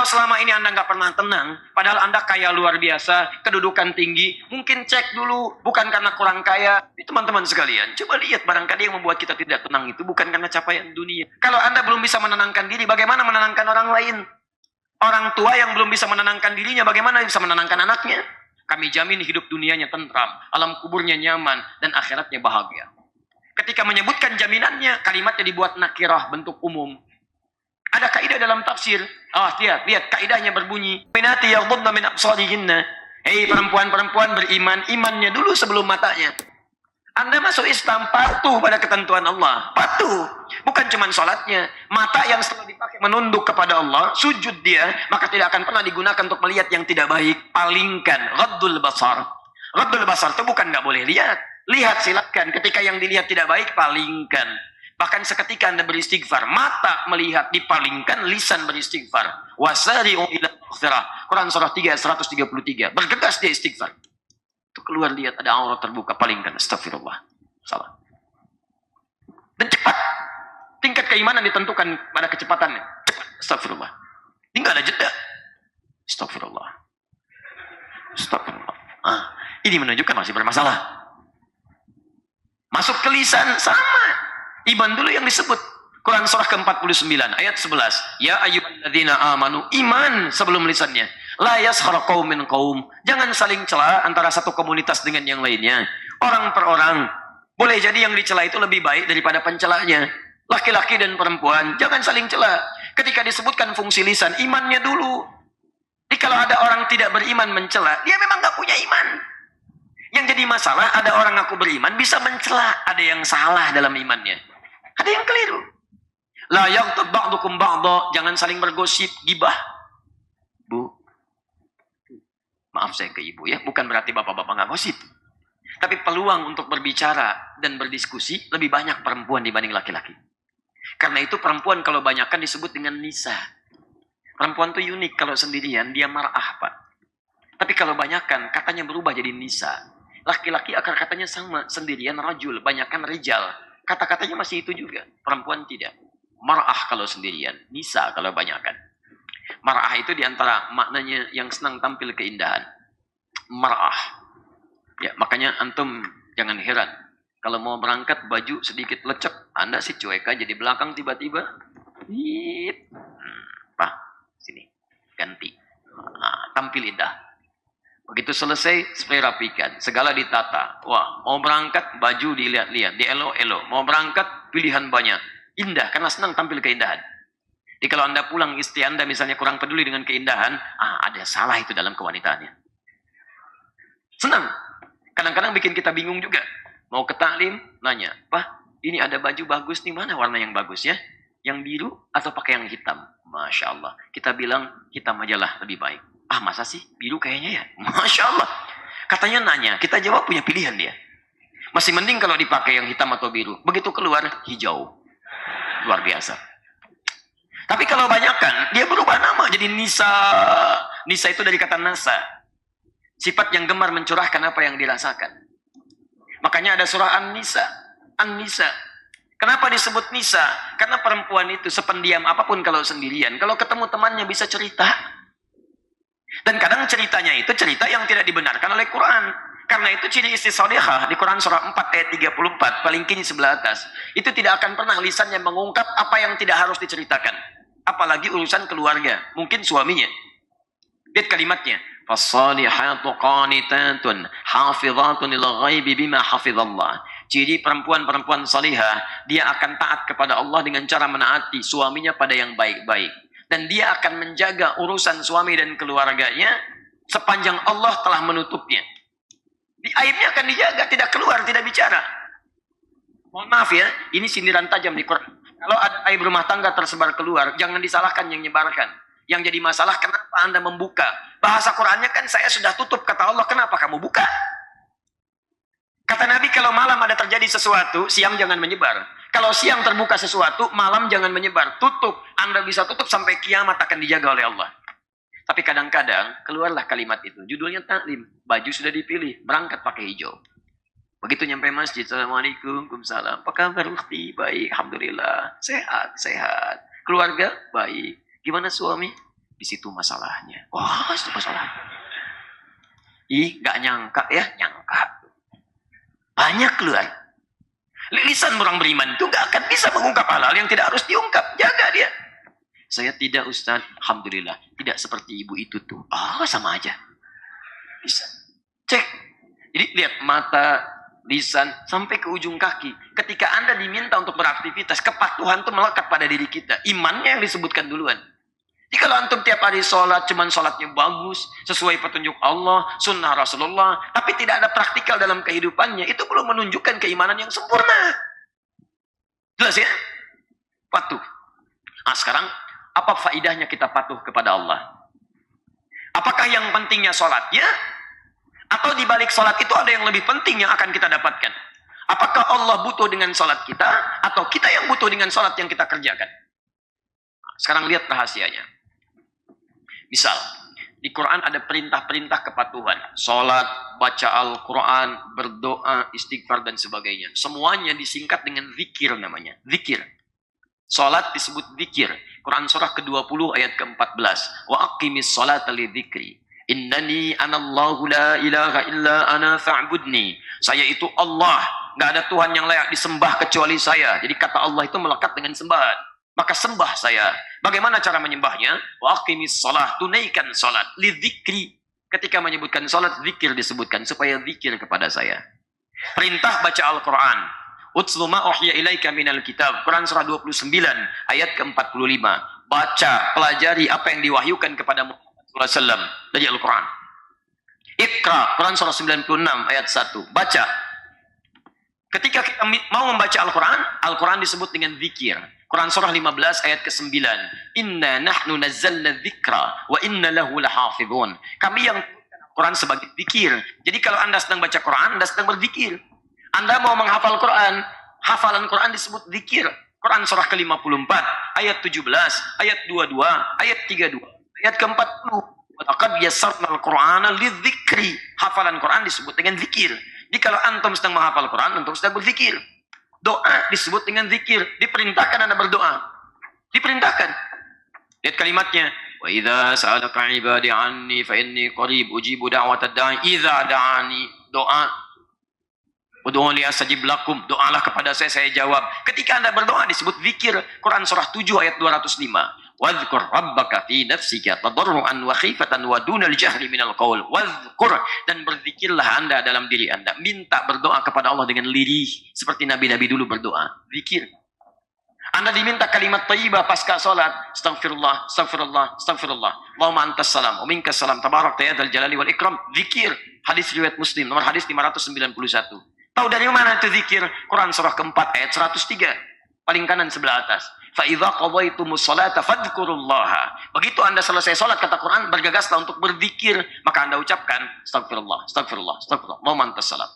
selama ini Anda nggak pernah tenang, padahal Anda kaya luar biasa, kedudukan tinggi, mungkin cek dulu, bukan karena kurang kaya. Teman-teman sekalian, coba lihat barangkali yang membuat kita tidak tenang itu bukan karena capaian dunia. Kalau Anda belum bisa menenangkan diri, bagaimana menenangkan orang lain? Orang tua yang belum bisa menenangkan dirinya, bagaimana bisa menenangkan anaknya? Kami jamin hidup dunianya tentram, alam kuburnya nyaman, dan akhiratnya bahagia. Ketika menyebutkan jaminannya, kalimatnya dibuat nakirah, bentuk umum. Ada kaidah dalam tafsir. Lihat kaidahnya berbunyi, "Minati yaghdudna min absarihinna." Hei perempuan-perempuan beriman, imannya dulu sebelum matanya. Anda masuk Islam patuh pada ketentuan Allah, patuh. Bukan cuma sholatnya, mata yang selalu dipakai menunduk kepada Allah, sujud dia, maka tidak akan pernah digunakan untuk melihat yang tidak baik. Palingkan, ghaddul basar. Ghaddul basar itu bukan nggak boleh lihat. Lihat silakan, ketika yang dilihat tidak baik, palingkan. Bahkan seketika Anda beristighfar, mata melihat dipalingkan, lisan beristighfar. Wasari'u ila maghfirah. Quran surah 3 ayat 133. Bergegas dia istighfar. Itu keluar lihat ada aurat terbuka, palingkan. Astagfirullah. Salah. Dan cepat. Tingkat keimanan ditentukan pada kecepatannya. Cepat. Astagfirullah. Ini nggak ada jeda. Astagfirullah. Astagfirullah. Ini menunjukkan masih bermasalah. Masuk ke lisan, sama. Iman dulu yang disebut. Quran surah ke-49 ayat 11. Ya ayyuhalladzina amanu, iman sebelum lisannya. La yaskhar qaumin qaum. Jangan saling cela antara satu komunitas dengan yang lainnya. Orang per orang. Boleh jadi yang dicela itu lebih baik daripada pencelanya. Laki-laki dan perempuan, jangan saling cela. Ketika disebutkan fungsi lisan, imannya dulu. Jadi kalau ada orang tidak beriman mencela, dia memang nggak punya iman. Yang jadi masalah, ada orang aku beriman bisa mencela, ada yang salah dalam imannya. Ada yang keliru. La yaghtab ba'dukum ba'dha, jangan saling bergosip, gibah. Bu, maaf saya ke ibu ya, bukan berarti bapak-bapak nggak gosip. Tapi peluang untuk berbicara dan berdiskusi lebih banyak perempuan dibanding laki-laki. Karena itu perempuan kalau banyakkan disebut dengan nisa. Perempuan tuh unik, kalau sendirian dia mar'ah, Pak. Tapi kalau banyakkan katanya berubah jadi nisa. Laki-laki akar katanya sama, sendirian rajul, banyakkan rijal. Kata-katanya masih itu juga. Perempuan tidak. Mar'ah kalau sendirian, nisa kalau banyakkan. Mar'ah itu diantara maknanya yang senang tampil keindahan. Mar'ah. Ya, makanya antum jangan heran. Kalau mau berangkat baju sedikit lecek, Anda sih cuek aja di belakang tiba-tiba. Pak, sini. Ganti. Tampil indah. Begitu selesai, spray rapikan. Segala ditata. Wah, mau berangkat, baju dilihat-lihat. Dielo-elo. Mau berangkat, pilihan banyak. Indah, karena senang tampil keindahan. Jadi kalau Anda pulang, istri Anda misalnya kurang peduli dengan keindahan, ada salah itu dalam kewanitaannya. Senang. Kadang-kadang bikin kita bingung juga. Mau ke taklim, nanya, "Pak, ini ada baju bagus nih, mana warna yang bagus ya? Yang biru atau pakai yang hitam?" Masya Allah. Kita bilang, hitam aja lah lebih baik. Masa sih? Biru kayaknya ya? Masya Allah. Katanya nanya, kita jawab punya pilihan dia. Masih mending kalau dipakai yang hitam atau biru. Begitu keluar, hijau. Luar biasa. Tapi kalau banyakkan, dia berubah nama jadi nisa. Nisa itu dari kata nasa. Sifat yang gemar mencurahkan apa yang dirasakan. Makanya ada surah An-Nisa. An-Nisa. Kenapa disebut nisa? Karena perempuan itu sependiam apapun kalau sendirian. Kalau ketemu temannya bisa cerita. Dan kadang ceritanya itu cerita yang tidak dibenarkan oleh Quran. Karena itu ciri istri salihah di Quran surah 4 ayat 34, paling kini sebelah atas. Itu tidak akan pernah lisannya mengungkap apa yang tidak harus diceritakan. Apalagi urusan keluarga, mungkin suaminya. Lihat kalimatnya. Fassalihatu qanitatun hafizatun lil ghaibi bima hafizallah. Ciri perempuan-perempuan salihah, dia akan taat kepada Allah dengan cara menaati suaminya pada yang baik-baik. Dan dia akan menjaga urusan suami dan keluarganya sepanjang Allah telah menutupnya. Di aibnya akan dijaga, tidak keluar, tidak bicara. Mohon maaf ya, ini sindiran tajam di Quran. Kalau ada aib rumah tangga tersebar keluar, jangan disalahkan yang menyebarkan. Yang jadi masalah, kenapa Anda membuka? Bahasa Qurannya kan saya sudah tutup, kata Allah, kenapa kamu buka? Kata Nabi, kalau malam ada terjadi sesuatu, siang jangan menyebar. Kalau siang terbuka sesuatu, malam jangan menyebar. Tutup. Anda bisa tutup sampai kiamat akan dijaga oleh Allah. Tapi kadang-kadang keluarlah kalimat itu. Judulnya taklim. Baju sudah dipilih. Berangkat pakai hijau. Begitu nyampe masjid. Assalamualaikum. Waalaikumsalam. Apa kabar ukhti? Baik. Alhamdulillah. Sehat. Sehat. Keluarga? Baik. Gimana suami? Di situ masalahnya. Wah, itu masalahnya. Gak nyangka ya, nyangka. Banyak keluar. Lisan orang beriman itu gak akan bisa mengungkap hal-hal yang tidak harus diungkap. Jaga dia. Saya tidak, Ustaz. Alhamdulillah. Tidak seperti ibu itu tuh. Sama aja. Bisa. Cek. Jadi lihat mata, lisan, sampai ke ujung kaki. Ketika Anda diminta untuk beraktivitas, kepatuhan itu melekat pada diri kita. Imannya yang disebutkan duluan. Jadi kalau antum tiap hari sholat, cuman sholatnya bagus, sesuai petunjuk Allah, sunnah Rasulullah, tapi tidak ada praktikal dalam kehidupannya, itu belum menunjukkan keimanan yang sempurna. Jelas ya? Patuh. Nah sekarang, apa faidahnya kita patuh kepada Allah? Apakah yang pentingnya sholatnya? Atau di balik sholat itu ada yang lebih penting yang akan kita dapatkan? Apakah Allah butuh dengan sholat kita? Atau kita yang butuh dengan sholat yang kita kerjakan? Sekarang lihat rahasianya. Misal, di Quran ada perintah-perintah kepatuhan. Sholat, baca Al-Quran, berdoa, istighfar, dan sebagainya. Semuanya disingkat dengan zikir namanya. Zikir. Sholat disebut zikir. Quran surah ke-20 ayat ke-14. Wa aqimis sholata li dzikri. Innani anallahu la ilaha illa ana fa'budni. Saya itu Allah. Nggak ada Tuhan yang layak disembah kecuali saya. Jadi kata Allah itu melekat dengan sembahan. Maka sembah saya. Bagaimana cara menyembahnya? Wa aqimis shalah, tunaikan salat. Li dzikri. Ketika menyebutkan salat, zikir disebutkan supaya zikir kepada saya. Perintah baca Al-Qur'an. Utslu ma uhya ilaika minal kitab. Quran surah 29 ayat ke-45. Baca, pelajari apa yang diwahyukan kepada Muhammad sallallahu alaihi wasallam dari Al-Qur'an. Iqra, Quran surah 96 ayat 1. Baca. Ketika kita mau membaca Al-Quran, Al-Quran disebut dengan zikir. Quran surah 15 ayat ke-9. Inna nahnu nazzalna dzikra wa inna lahu lahafizun. Kami yang Quran sebagai zikir. Jadi kalau Anda sedang baca Quran, Anda sedang berzikir. Anda mau menghafal Quran, hafalan Quran disebut zikir. Quran surah ke-54 ayat 17, ayat 22, ayat 32, ayat ke-40. Laqad yassarna al-Qur'ana lidzikri. Hafalan Quran disebut dengan zikir. Jadi kalau antum sedang menghafal Quran, antum sedang berzikir. Doa disebut dengan zikir. Diperintahkan Anda berdoa. Diperintahkan. Lihat kalimatnya. Wa idza sa'alaka 'ibadi 'anni fa inni qarib ujibu da'watad da'i idza da'ani. Doa. Ud'uuni astajib lakum. Doalah kepada saya jawab. Ketika Anda berdoa disebut zikir. Quran surah 7 ayat 205. Wadhkur rabbaka fi nafsika tadarruan wa khifatan wa dunal jahri minal qaul. Wadhkur, dan berzikirlah Anda dalam diri Anda. Minta berdoa kepada Allah dengan lirih seperti nabi-nabi dulu berdoa. Zikir. Anda diminta kalimat thayyibah pasca salat. Astaghfirullah, astaghfirullah, astaghfirullah. Allahumma antas salam wa minkas salam tabarakta ya dzal jalali wal ikram. Zikir. Hadis riwayat Muslim nomor hadis 591. Tahu dari mana itu zikir? Quran surah keempat ayat 103. Paling kanan sebelah atas. Fa'idha qadhaitumus salata fadhkurullaha. Begitu Anda selesai salat, kata Quran, bergegaslah untuk berzikir, maka Anda ucapkan astagfirullah, astagfirullah, astagfirullah. Allahumma antas salam.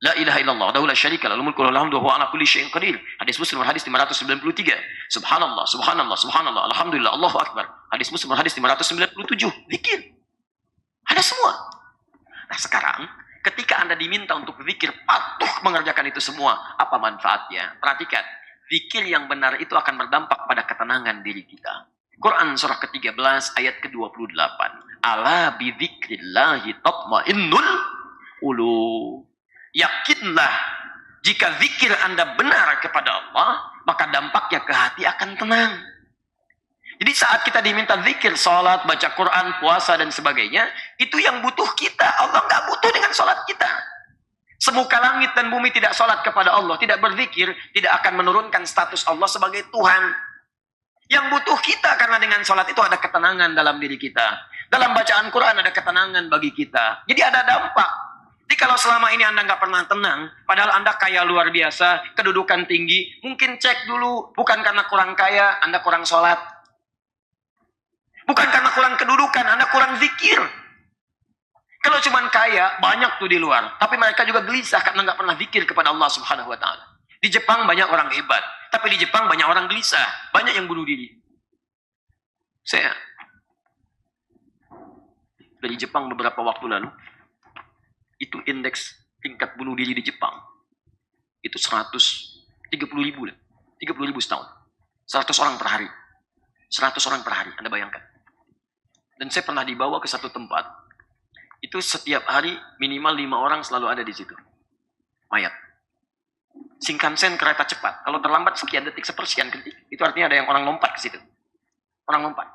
La ilaha illallah, wahdahu la syarika lahu, lahul mulku wa lahul hamdu wa huwa ala kulli syai'in qadir. Hadis Muslim hadis 593. Subhanallah, subhanallah, subhanallah, alhamdulillah, Allahu akbar. Hadis Muslim hadis 597. Zikir. Ada semua. Nah, sekarang ketika Anda diminta untuk zikir, patuh mengerjakan itu semua, apa manfaatnya? Perhatikan. Zikir yang benar itu akan berdampak pada ketenangan diri kita. Quran surah ke-13 ayat ke-28. Ala bidzikrillahi tatmainnul qulub. Yakinlah jika zikir Anda benar kepada Allah, maka dampaknya ke hati akan tenang. Jadi saat kita diminta zikir, salat, baca Quran, puasa dan sebagainya, itu yang butuh kita. Allah nggak butuh dengan salat kita. Semuka langit dan bumi tidak sholat kepada Allah, tidak berzikir, tidak akan menurunkan status Allah sebagai Tuhan. Yang butuh kita karena dengan sholat itu ada ketenangan dalam diri kita. Dalam bacaan Quran ada ketenangan bagi kita. Jadi ada dampak. Jadi kalau selama ini Anda nggak pernah tenang, padahal Anda kaya luar biasa, kedudukan tinggi, mungkin cek dulu, bukan karena kurang kaya, Anda kurang sholat. Bukan karena kurang kedudukan, Anda kurang zikir. Kalau cuma kaya, banyak tuh di luar. Tapi mereka juga gelisah karena nggak pernah zikir kepada Allah Subhanahu wa Ta'ala. Di Jepang banyak orang hebat. Tapi di Jepang banyak orang gelisah. Banyak yang bunuh diri. Saya dari Jepang beberapa waktu lalu, itu indeks tingkat bunuh diri di Jepang. Itu 130 ribu. 30 ribu setahun. 100 orang per hari. 100 orang per hari. Anda bayangkan. Dan saya pernah dibawa ke satu tempat, itu setiap hari minimal 5 orang selalu ada di situ. Mayat. Shinkansen kereta cepat. Kalau terlambat sekian detik, sepersekian detik, itu artinya ada yang orang lompat ke situ. Orang lompat.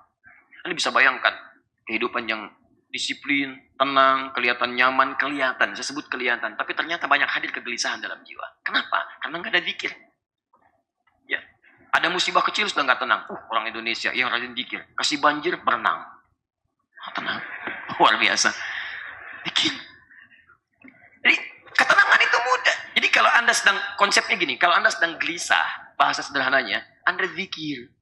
Anda bisa bayangkan kehidupan yang disiplin, tenang, kelihatan nyaman, kelihatan. Saya sebut kelihatan. Tapi ternyata banyak hadir kegelisahan dalam jiwa. Kenapa? Karena nggak ada zikir. Ya. Ada musibah kecil sudah nggak tenang. Orang Indonesia yang rajin zikir. Kasih banjir, berenang. Tenang. Luar biasa. Zikir. Jadi ketenangan itu mudah. Jadi kalau Anda sedang, konsepnya gini, kalau Anda sedang gelisah, bahasa sederhananya, Anda zikir.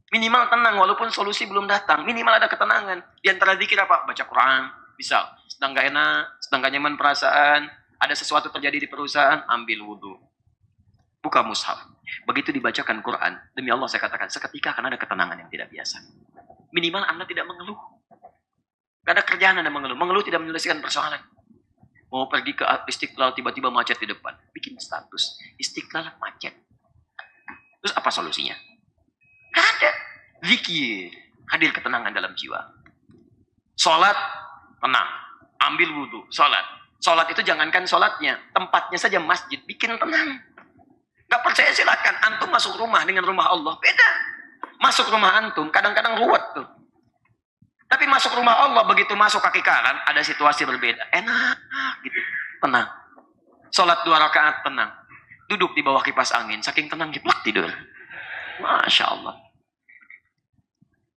Minimal tenang, walaupun solusi belum datang. Minimal ada ketenangan. Di antara zikir apa? Baca Quran. Misal, sedang gak enak, sedang gak nyaman perasaan, ada sesuatu terjadi di perusahaan, ambil wudhu. Buka mushaf. Begitu dibacakan Quran, demi Allah saya katakan, seketika akan ada ketenangan yang tidak biasa. Minimal Anda tidak mengeluh. Gak ada kerjaan Anda mengeluh. Mengeluh tidak menyelesaikan persoalan. Mau pergi ke Istiqlal, tiba-tiba macet di depan. Bikin status, Istiqlal macet. Terus apa solusinya? Gak ada. Zikir. Hadir ketenangan dalam jiwa. Sholat, tenang. Ambil wudhu, sholat. Sholat itu jangankan sholatnya, tempatnya saja masjid. Bikin tenang. Gak percaya silakan. Antum masuk rumah dengan rumah Allah. Beda. Masuk rumah antum, kadang-kadang ruwet tuh. Tapi masuk rumah Allah, begitu masuk kaki kanan, ada situasi berbeda. Enak, gitu. Tenang. Sholat 2 rakaat, tenang. Duduk di bawah kipas angin, saking tenang, jeblak tidur. Masya Allah.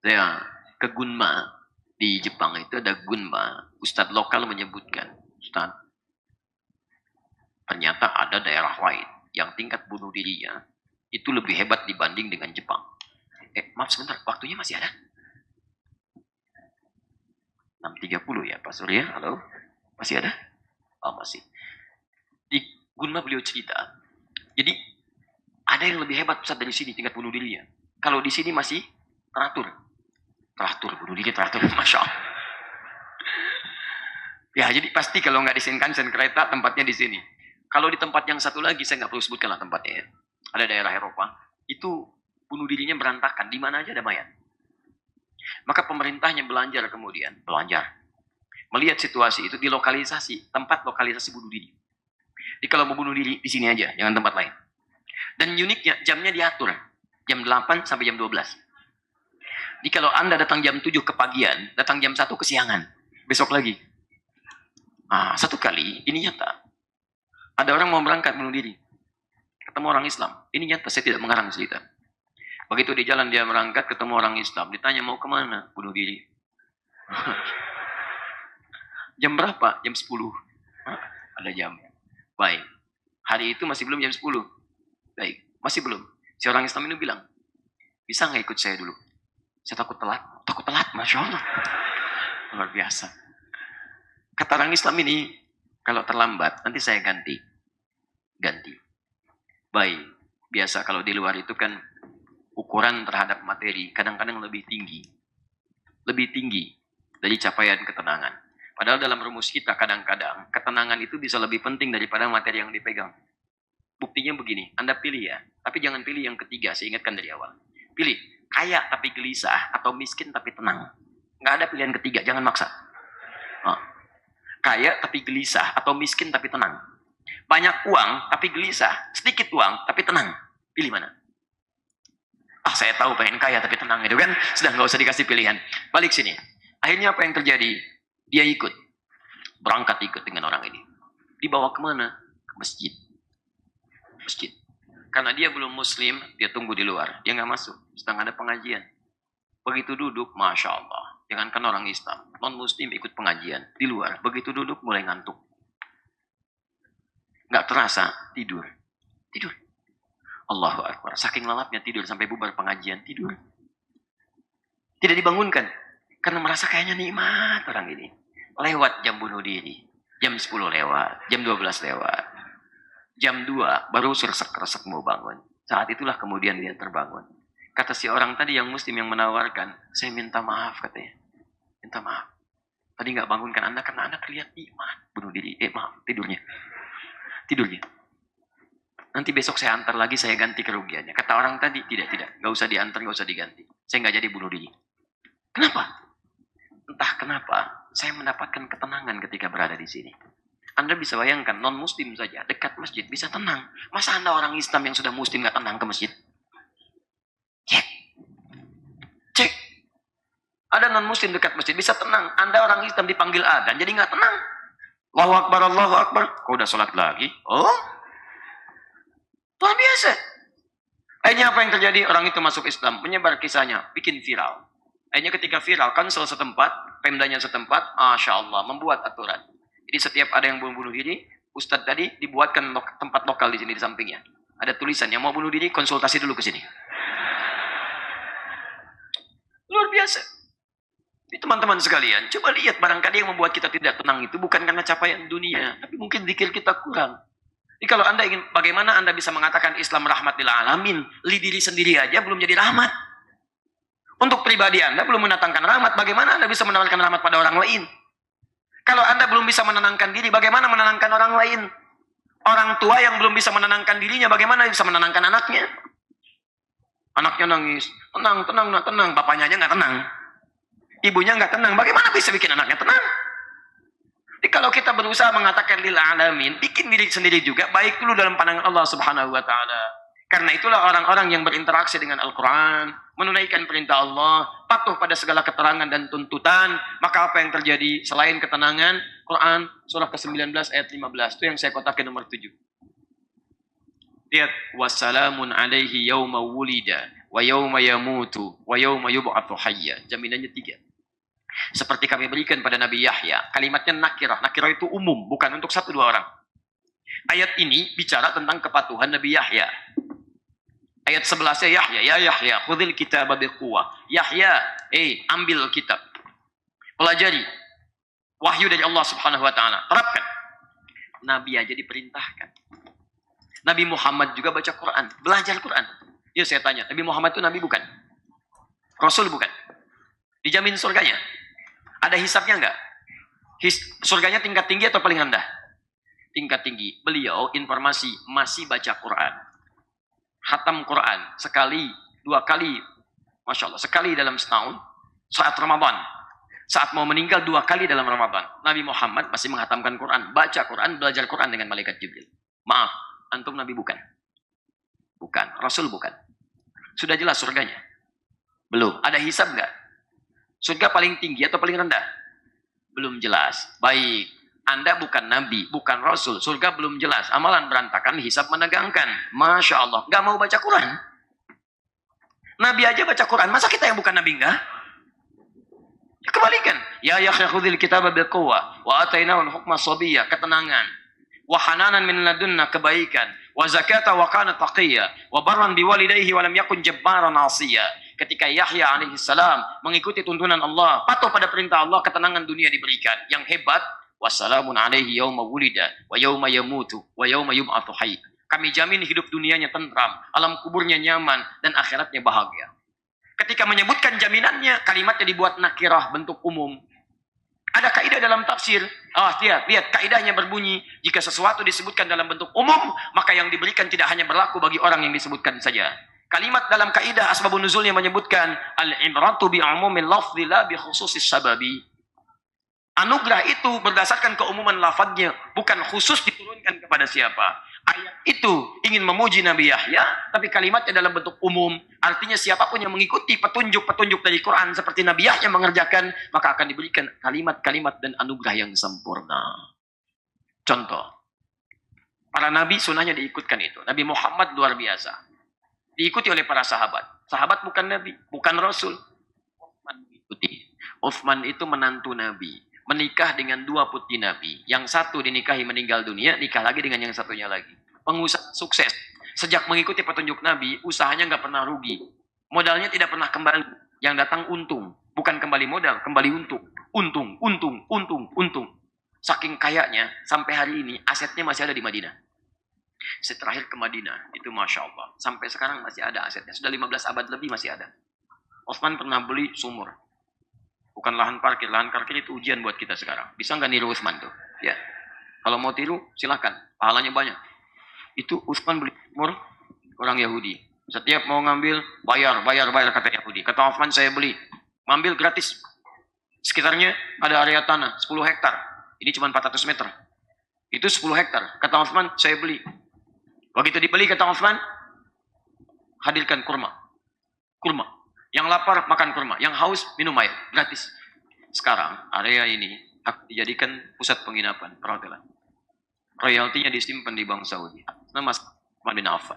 Saya ke Gunma. Di Jepang itu ada Gunma. Ustadz lokal menyebutkan, Ustadz, ternyata ada daerah lain yang tingkat bunuh dirinya itu lebih hebat dibanding dengan Jepang. Maaf sebentar, waktunya masih ada? 6.30 ya Pak Surya, halo? Masih ada? Oh masih. Di Gunma beliau cerita, jadi ada yang lebih hebat pusat dari sini tingkat bunuh dirinya. Kalau di sini masih teratur. Teratur, bunuh diri teratur, Masya Allah. Ya jadi pasti kalau nggak di Shinkansen kereta tempatnya di sini. Kalau di tempat yang satu lagi, saya nggak perlu sebutkan lah tempatnya ya. Ada daerah Eropa, itu bunuh dirinya berantakan, di mana aja ada mayat. Maka pemerintahnya belajar melihat situasi itu, dilokalisasi tempat lokalisasi bunuh diri. Jadi kalau mau bunuh diri di sini aja, jangan tempat lain. Dan uniknya jamnya diatur, jam 8 sampai jam 12. Jadi kalau Anda datang jam 7 kepagian, datang jam 1 kesiangan, besok lagi. Satu kali ini nyata. Ada orang mau berangkat bunuh diri, ketemu orang Islam. Ini nyata, saya tidak mengarang cerita. Begitu di jalan dia berangkat, ketemu orang Islam. Ditanya mau kemana? Bunuh diri. Jam berapa? Jam 10. Ada jam. Baik. Hari itu masih belum jam 10. Baik. Masih belum. Si orang Islam ini bilang, bisa nggak ikut saya dulu? Saya takut telat. Takut telat, Masya Allah. Luar biasa. Kata orang Islam ini, kalau terlambat, nanti saya ganti. Baik. Biasa kalau di luar itu kan, ukuran terhadap materi kadang-kadang lebih tinggi dari capaian ketenangan. Padahal dalam rumus kita kadang-kadang ketenangan itu bisa lebih penting daripada materi yang dipegang. Buktinya begini, Anda pilih ya, tapi jangan pilih yang ketiga, saya ingatkan dari awal. Pilih kaya tapi gelisah atau miskin tapi tenang. Nggak ada pilihan ketiga, jangan maksa. Kaya tapi gelisah atau miskin tapi tenang. Banyak uang tapi gelisah, sedikit uang tapi tenang. Pilih mana? Saya tahu pengen kaya tapi tenang itu kan, sudah nggak usah dikasih pilihan. Balik sini. Akhirnya apa yang terjadi? Dia berangkat ikut dengan orang ini. Dibawa kemana? Ke masjid. Karena dia belum muslim, dia tunggu di luar. Dia nggak masuk, sedang ada pengajian. Begitu duduk, Masya Allah. Jangankan orang Islam, non muslim ikut pengajian di luar. Begitu duduk mulai ngantuk. Nggak terasa, tidur. Allahu Akbar. Saking lelapnya tidur sampai bubar pengajian, tidur. Tidak dibangunkan. Karena merasa kayaknya nikmat orang ini. Lewat jam bunuh diri. Jam 10 lewat. Jam 12 lewat. Jam 2 baru seresek-resek mau bangun. Saat itulah kemudian dia terbangun. Kata si orang tadi yang muslim yang menawarkan, saya minta maaf katanya. Minta maaf. Tadi nggak bangunkan Anda karena Anda terlihat nikmat. Bunuh diri. Tidurnya. Nanti besok saya antar lagi, saya ganti kerugiannya. Kata orang tadi, tidak. Nggak usah diantar, nggak usah diganti. Saya nggak jadi bunuh diri. Kenapa? Entah kenapa, saya mendapatkan ketenangan ketika berada di sini. Anda bisa bayangkan, non-muslim saja, dekat masjid, bisa tenang. Masa Anda orang Islam yang sudah muslim nggak tenang ke masjid? Cek. Cek. Ada non-muslim dekat masjid, bisa tenang. Anda orang Islam dipanggil adzan, jadi nggak tenang. Allahu Akbar, Allahu Akbar. Kau udah sholat lagi? Oh, luar biasa. Akhirnya apa yang terjadi? Orang itu masuk Islam, menyebar kisahnya, bikin viral. Akhirnya ketika viral, kansel setempat, pemdanya setempat, Masya Allah, membuat aturan. Jadi setiap ada yang bunuh diri, Ustadz tadi dibuatkan tempat lokal di sini di sampingnya. Ada tulisan, yang mau bunuh diri, konsultasi dulu ke sini. Luar biasa. Teman-teman sekalian, coba lihat barangkali yang membuat kita tidak tenang itu bukan karena capaian dunia, tapi mungkin zikir kita kurang. Jadi kalau Anda ingin, bagaimana Anda bisa mengatakan Islam rahmat lil alamin, li diri sendiri aja belum jadi rahmat. Untuk pribadi Anda belum mendatangkan rahmat, bagaimana Anda bisa menawarkan rahmat pada orang lain? Kalau Anda belum bisa menenangkan diri, bagaimana menenangkan orang lain? Orang tua yang belum bisa menenangkan dirinya, bagaimana bisa menenangkan anaknya? Anaknya nangis, tenang, tenang, nak tenang. Bapaknya aja nggak tenang. Ibunya nggak tenang, bagaimana bisa bikin anaknya tenang? Jadi kalau kita berusaha mengatakan lil alamin, bikin diri sendiri juga, baik dulu dalam pandangan Allah Subhanahu wa Ta'ala. Karena itulah orang-orang yang berinteraksi dengan Al-Quran, menunaikan perintah Allah, patuh pada segala keterangan dan tuntutan, maka apa yang terjadi selain ketenangan? Quran surah ke-19 ayat 15, itu yang saya kotakin nomor 7. Lihat, wassalamun alaihi yawma wulida, wa yawma yamutu, wa yawma yub'atsu hayya. Jaminannya 3. Seperti kami berikan pada Nabi Yahya, kalimatnya nakirah. Nakirah itu umum, bukan untuk 1-2 orang. Ayat ini bicara tentang kepatuhan Nabi Yahya. Ayat 11-nya Yahya, ya Yahya, khudhil kitaba biquwwah. Yahya, ambil kitab. Pelajari wahyu dari Allah Subhanahu wa Ta'ala. Terapkan. Nabi aja diperintahkan. Nabi Muhammad juga baca Quran, belajar Quran. Ya saya tanya, Nabi Muhammad itu nabi bukan? Rasul bukan? Dijamin surganya? Ada hisabnya enggak? Surganya tingkat tinggi atau paling rendah? Tingkat tinggi. Beliau informasi masih baca Quran. Khatam Quran sekali, 2 kali, Masya Allah, sekali dalam setahun, saat Ramadan. Saat mau meninggal 2 kali dalam Ramadan. Nabi Muhammad masih menghatamkan Quran, baca Quran, belajar Quran dengan malaikat Jibril. Maaf, antum Nabi bukan? Bukan, Rasul bukan. Sudah jelas surganya? Belum. Ada hisab nggak? Surga paling tinggi atau paling rendah? Belum jelas. Baik. Anda bukan Nabi, bukan Rasul. Surga belum jelas. Amalan berantakan, hisab menegangkan. Masya Allah. Nggak mau baca Quran? Nabi aja baca Quran. Masa kita yang bukan Nabi nggak? Kebalikan. Ya Yahya khudhil kitaba biquwwah. Wa atainahul hukma sabiyya. Ketenangan. Wa hananan min ladunna, kebaikan. Wa zakata wa kana taqiyya. Wa barran biwalidayhi wa lam yakun jabbaran 'asiyya. Ketika Yahya alaihissalam mengikuti tuntunan Allah, patuh pada perintah Allah, ketenangan dunia diberikan. Yang hebat, wassalamun alaihi yauma wulida wa yauma yamutu wa yauma yub'atsu hayy. Kami jamin hidup dunianya tentram, alam kuburnya nyaman, dan akhiratnya bahagia. Ketika menyebutkan jaminannya, kalimatnya dibuat nakirah, bentuk umum. Ada kaidah dalam tafsir. Lihat kaidahnya berbunyi, jika sesuatu disebutkan dalam bentuk umum, maka yang diberikan tidak hanya berlaku bagi orang yang disebutkan saja. Kalimat dalam kaidah asbabun nuzulnya menyebutkan al-ibratu bi umumil lafzi la bi khususis sababi. Anugerah itu berdasarkan keumuman lafadznya, bukan khusus diturunkan kepada siapa. Ayat itu ingin memuji Nabi Yahya, tapi kalimatnya dalam bentuk umum. Artinya siapapun yang mengikuti petunjuk-petunjuk dari Quran seperti Nabi Yahya mengerjakan, maka akan diberikan kalimat-kalimat dan anugerah yang sempurna. Contoh, para nabi sunnahnya diikutkan itu. Nabi Muhammad luar biasa. Diikuti oleh para sahabat. Sahabat bukan nabi, bukan rasul. Utsman diikuti. Utsman itu menantu nabi. Menikah dengan 2 putri nabi. Yang satu dinikahi meninggal dunia, nikah lagi dengan yang satunya lagi. Pengusaha sukses. Sejak mengikuti petunjuk nabi, usahanya nggak pernah rugi. Modalnya tidak pernah kembali. Yang datang untung. Bukan kembali modal, kembali untung. Untung. Saking kayanya, sampai hari ini asetnya masih ada di Madinah. Saya terakhir ke Madinah, itu Masya Allah. Sampai sekarang masih ada asetnya. Sudah 15 abad lebih masih ada. Utsman pernah beli sumur. Bukan lahan parkir. Lahan parkir itu ujian buat kita sekarang. Bisa nggak niru Utsman tuh? Ya. Kalau mau tiru, silahkan. Pahalanya banyak. Itu Utsman beli sumur orang Yahudi. Setiap mau ngambil, bayar kata Yahudi. Kata Utsman, saya beli. Ngambil gratis. Sekitarnya ada area tanah 10 hektar. Ini cuma 400 meter. Itu 10 hektar. Kata Utsman, saya beli. Begitu dibeli, kata Utsman, hadirkan kurma. Kurma. Yang lapar makan kurma, yang haus minum air, gratis. Sekarang area ini akan dijadikan pusat penginapan, perhotelan. Royaltinya disimpan di Bank Saudi. Nama Utsman bin Affan.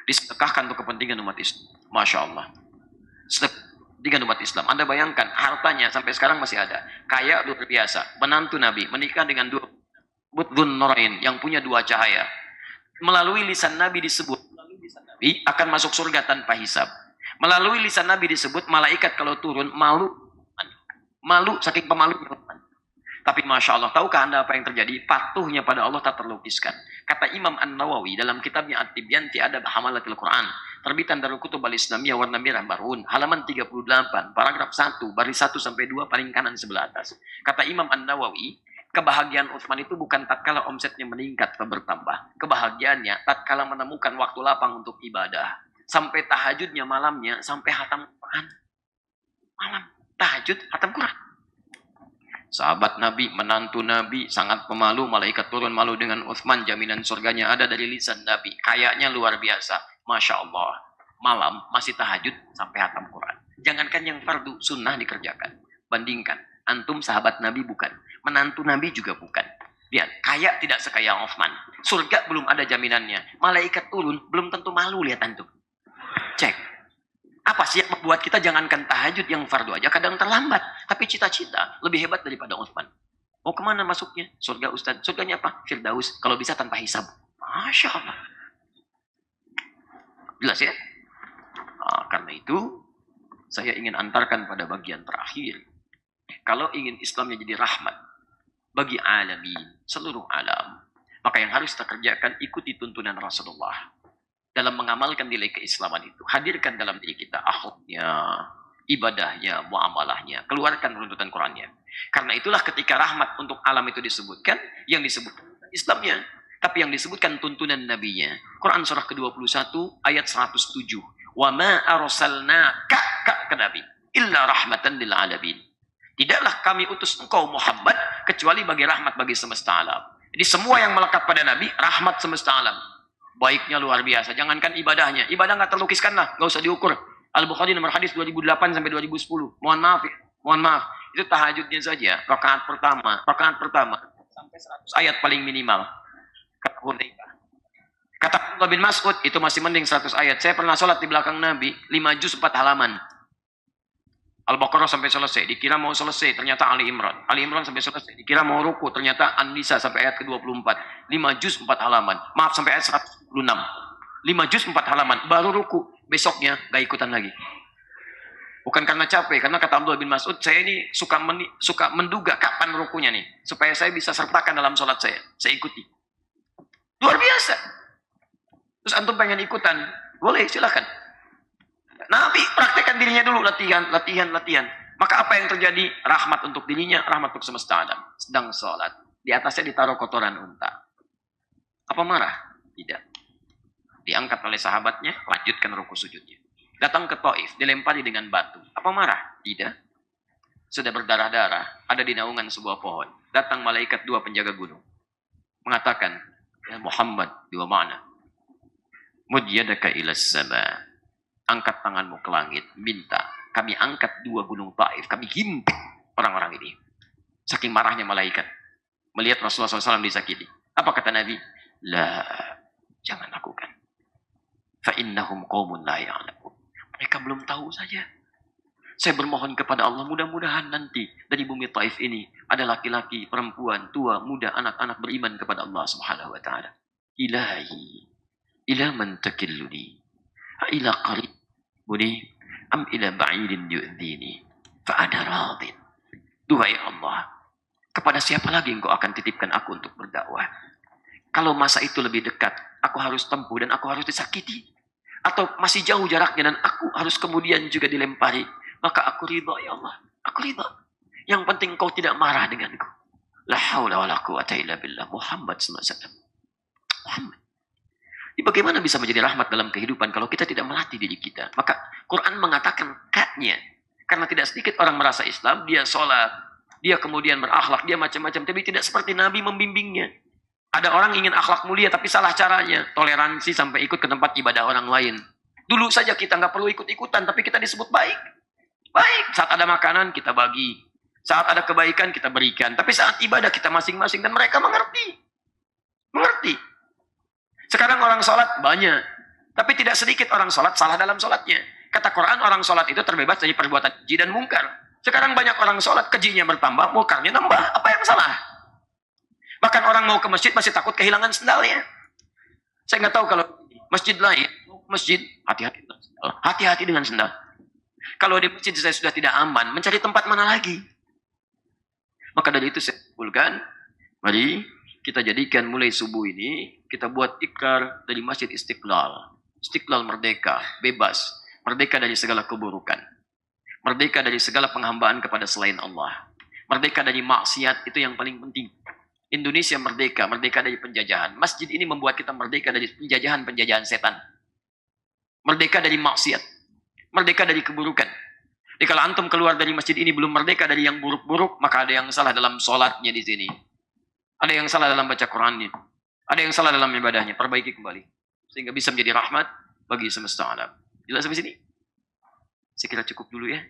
Disedekahkan untuk kepentingan umat Islam. Masya Allah. Sedekahkan umat Islam. Anda bayangkan, hartanya sampai sekarang masih ada. Kaya luar biasa. Menantu Nabi menikah dengan dua Budhun Nurain yang punya dua cahaya. Melalui lisan Nabi disebut Nabi akan masuk surga tanpa hisab. Melalui lisan Nabi disebut malaikat kalau turun malu saking pemalunya. Tapi Masya Allah, tahukah Anda apa yang terjadi? Patuhnya pada Allah tak terlukiskan. Kata Imam An-Nawawi dalam kitabnya At-Tibyan fi Adab Hamalatil Quran, terbitan Darul Kutub Al-Islamiyah warna merah Barun, halaman 38, paragraf 1, baris 1 sampai 2 paling kanan sebelah atas. Kata Imam An-Nawawi, kebahagiaan Utsman itu bukan tatkala omsetnya meningkat atau bertambah. Kebahagiaannya tatkala menemukan waktu lapang untuk ibadah. Sampai tahajudnya malamnya, sampai hatam Quran. Malam, tahajud, hatam Quran. Sahabat Nabi, menantu Nabi, sangat pemalu, malaikat turun malu dengan Utsman, jaminan surganya ada dari lisan Nabi. Kayaknya luar biasa. Masya Allah. Malam masih tahajud sampai hatam Quran. Jangankan yang fardu, sunnah dikerjakan. Bandingkan. Antum sahabat Nabi bukan. Menantu Nabi juga bukan. Lihat, kaya tidak sekaya Utsman. Surga belum ada jaminannya. Malaikat turun, belum tentu malu, lihat antum. Cek. Apa sih yang membuat kita jangankan tahajud yang fardu aja kadang terlambat. Tapi cita-cita lebih hebat daripada Utsman. Mau kemana masuknya? Surga Ustaz. Surganya apa? Firdaus. Kalau bisa tanpa hisab. Masya Allah. Jelas ya? Nah, karena itu, saya ingin antarkan pada bagian terakhir. Kalau ingin Islamnya jadi rahmat bagi alamin, seluruh alam, maka yang harus kita kerjakan ikuti tuntunan Rasulullah dalam mengamalkan nilai keislaman itu. Hadirkan dalam diri kita akhlaknya, ibadahnya, muamalahnya, keluarkan runtutan Qurannya. Karena itulah ketika rahmat untuk alam itu disebutkan, yang disebutkan Islamnya, tapi yang disebutkan tuntunan nabinya. Quran surah ke-21 ayat 107. Wa ma arsalnaka ke nabi illa rahmatan lil alamin. Tidaklah kami utus engkau Muhammad kecuali bagi rahmat bagi semesta alam. Jadi semua yang melekat pada Nabi rahmat semesta alam. Baiknya luar biasa. Jangankan ibadahnya, ibadah nggak terlukiskan lah, nggak usah diukur. Al-Bukhari nomor hadis 2008 sampai 2010. Mohon maaf ya, mohon maaf. Itu tahajudnya saja, rakaat pertama sampai 100 ayat paling minimal. Kata Abdullah bin Mas'ud itu masih mending 100 ayat. Saya pernah sholat di belakang Nabi 5 juz 4 halaman. Al-Baqarah sampai selesai, dikira mau selesai, ternyata Ali Imran. Ali Imran sampai selesai, dikira mau ruku, ternyata An-Nisa sampai ayat ke-24. 5 juz 4 halaman. Maaf, sampai ayat 106. 5 juz 4 halaman, baru ruku. Besoknya gak ikutan lagi. Bukan karena capek, karena kata Abdullah bin Mas'ud, saya ini suka menduga kapan rukunya nih, supaya saya bisa sertakan dalam sholat saya ikuti. Luar biasa. Terus antum pengen ikutan, boleh, silakan. Nabi praktekkan dirinya dulu, latihan. Maka apa yang terjadi? Rahmat untuk dirinya, rahmat untuk semesta alam. Sedang sholat, di atasnya ditaruh kotoran unta. Apa marah? Tidak. Diangkat oleh sahabatnya, lanjutkan ruku sujudnya. Datang ke Taif, dilempari dengan batu. Apa marah? Tidak. Sudah berdarah-darah, ada di naungan sebuah pohon. Datang malaikat 2 penjaga gunung. Mengatakan, ya Muhammad, 2 makna. Mud yadaka ilas sama. Angkat tanganmu ke langit, minta. Kami angkat 2 gunung Taif, kami himpit orang-orang ini. Saking marahnya malaikat. Melihat Rasulullah SAW disakiti. Apa kata Nabi? La, jangan lakukan. Fa'innahum qawmun la ya'lamun. Mereka belum tahu saja. Saya bermohon kepada Allah, mudah-mudahan nanti dari bumi Taif ini ada laki-laki, perempuan, tua, muda, anak-anak beriman kepada Allah Subhanahu wa taala. Ilahi, ila man takilluni. Ila qarib buni am ila ba'idin yu'dhini fa ana radin. Duhai Allah, kepada siapa lagi engkau akan titipkan aku untuk berdakwah? Kalau masa itu lebih dekat, aku harus tempuh dan aku harus disakiti, atau masih jauh jaraknya dan aku harus kemudian juga dilempari, maka aku ridha ya Allah, aku ridha. Yang penting engkau tidak marah denganku. La haula wala quwata illa billah. Muhammad sallallahu alaihi wasallam. Muhammad. Bagaimana bisa menjadi rahmat dalam kehidupan kalau kita tidak melatih diri kita? Maka Quran mengatakan kaknya. Karena tidak sedikit orang merasa Islam, dia sholat, dia kemudian berakhlak, dia macam-macam, tapi tidak seperti Nabi membimbingnya. Ada orang ingin akhlak mulia tapi salah caranya, toleransi sampai ikut ke tempat ibadah orang lain. Dulu saja kita nggak perlu ikut-ikutan, tapi kita disebut baik. Baik, saat ada makanan kita bagi, saat ada kebaikan kita berikan, tapi saat ibadah kita masing-masing, dan mereka mengerti. Mengerti. Sekarang orang sholat banyak, tapi tidak sedikit orang sholat salah dalam sholatnya. Kata Quran, orang sholat itu terbebas dari perbuatan keji dan mungkar. Sekarang banyak orang sholat, kejinya bertambah, mungkarnya nambah. Apa yang salah? Bahkan orang mau ke masjid masih takut kehilangan sendalnya. Saya nggak tahu kalau masjid lain, masjid, hati-hati dengan sendal. Hati-hati dengan sendal. Kalau di masjid saya sudah tidak aman, mencari tempat mana lagi? Maka dari itu saya simpulkan, mari kita jadikan mulai subuh ini, kita buat ikrar dari Masjid Istiqlal. Istiqlal merdeka, bebas. Merdeka dari segala keburukan. Merdeka dari segala penghambaan kepada selain Allah. Merdeka dari maksiat, itu yang paling penting. Indonesia merdeka, merdeka dari penjajahan. Masjid ini membuat kita merdeka dari penjajahan-penjajahan setan. Merdeka dari maksiat. Merdeka dari keburukan. Jadi kalau antum keluar dari masjid ini belum merdeka dari yang buruk-buruk, maka ada yang salah dalam sholatnya di sini. Ada yang salah dalam baca Qurannya. Ada yang salah dalam ibadahnya. Perbaiki kembali. Sehingga bisa menjadi rahmat bagi semesta alam. Jelas sampai sini? Saya kira cukup dulu ya.